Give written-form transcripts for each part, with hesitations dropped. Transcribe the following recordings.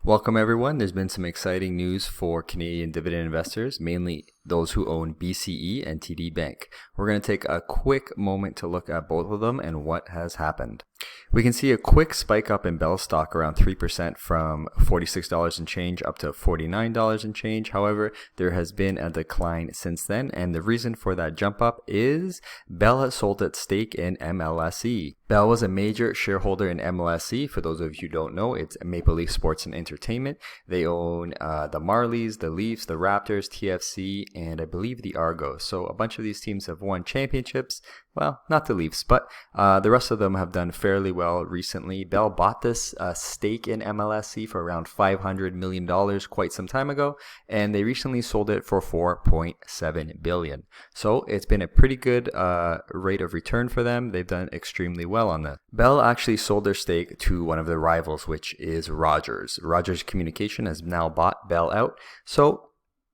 Welcome everyone. There's been some exciting news for Canadian dividend investors, mainly those who own BCE and TD Bank. We're going to take a quick moment to look at both of them and what has happened. We can see a quick spike up in Bell stock around 3% from $46 and change up to $49 and change. However, there has been a decline since then, and the reason for that jump up is Bell has sold its stake in MLSE. Bell was a major shareholder in MLSE. For those of you who don't know, it's Maple Leaf Sports and Entertainment. They own the Marlies, the Leafs, the Raptors, TFC, and I believe the Argos. So a bunch of these teams have won championships. Well, not the Leafs, but the rest of them have done fairly well recently. Bell bought this stake in MLSE for around $500 million quite some time ago, and they recently sold it for $4.7 billion. So it's been a pretty good rate of return for them. They've done extremely well on this. Bell actually sold their stake to one of their rivals, which is Rogers. Rogers Communication has now bought Bell out. So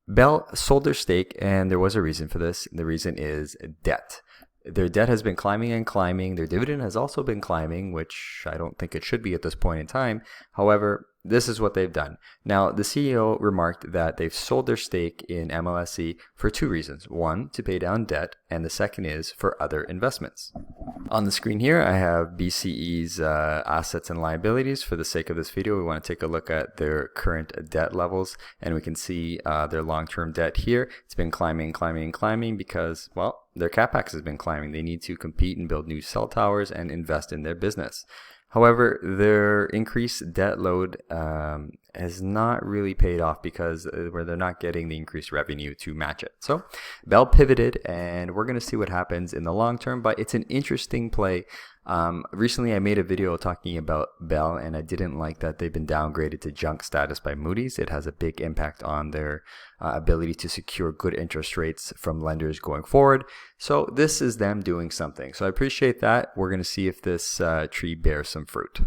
Bell sold their stake, and there was a reason for this. The reason is debt. Their debt has been climbing and climbing. Their dividend has also been climbing, which I don't think it should be at this point in time. However, this is what they've done. Now, the CEO remarked that they've sold their stake in MLSE for two reasons. One, to pay down debt, and the second is for other investments. On the screen here, I have BCE's assets and liabilities. For the sake of this video, we want to take a look at their current debt levels, and we can see their long-term debt here. It's been climbing because, well, their capex has been climbing. They need to compete and build new cell towers and invest in their business. However, their increased debt load has not really paid off because where they're not getting the increased revenue to match it. So Bell pivoted, and we're going to see what happens in the long term, but it's an interesting play. Recently I made a video talking about Bell, and I didn't like that they've been downgraded to junk status by Moody's. It has a big impact on their ability to secure good interest rates from lenders going forward. So this is them doing something. So I appreciate that. We're going to see if this tree bears some fruit.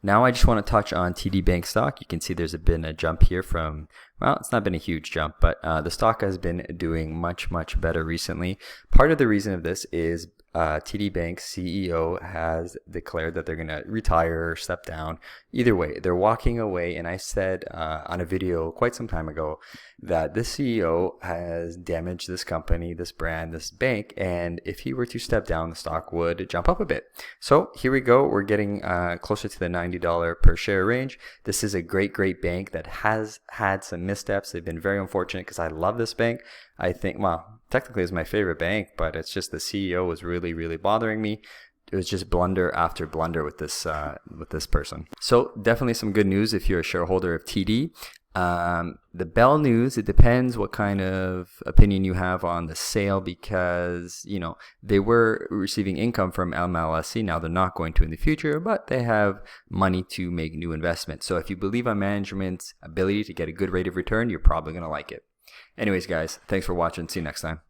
Now I just want to touch on TD Bank stock. You can see there's been a jump here from, well, it's not been a huge jump, but the stock has been doing much better recently. Part of the reason of this is TD Bank's CEO has declared that they're going to retire or step down. Either way, they're walking away, and I said on a video quite some time ago that this CEO has damaged this company, this brand, this bank, and if he were to step down, the stock would jump up a bit. So here we go. We're getting closer to the $90 per share range. This is a great bank that has had some missteps. They've been very unfortunate because I love this bank. I think, well, technically it's my favorite bank, but it's just the CEO was really bothering me. It was just blunder after blunder with this person. So definitely some good news if you're a shareholder of TD. The Bell news, it depends what kind of opinion you have on the sale, because, you know, they were receiving income from MLSE. Now they're not going to in the future, but they have money to make new investments. So if you believe on management's ability to get a good rate of return, you're probably going to like it. Anyways, guys, thanks for watching. See you next time.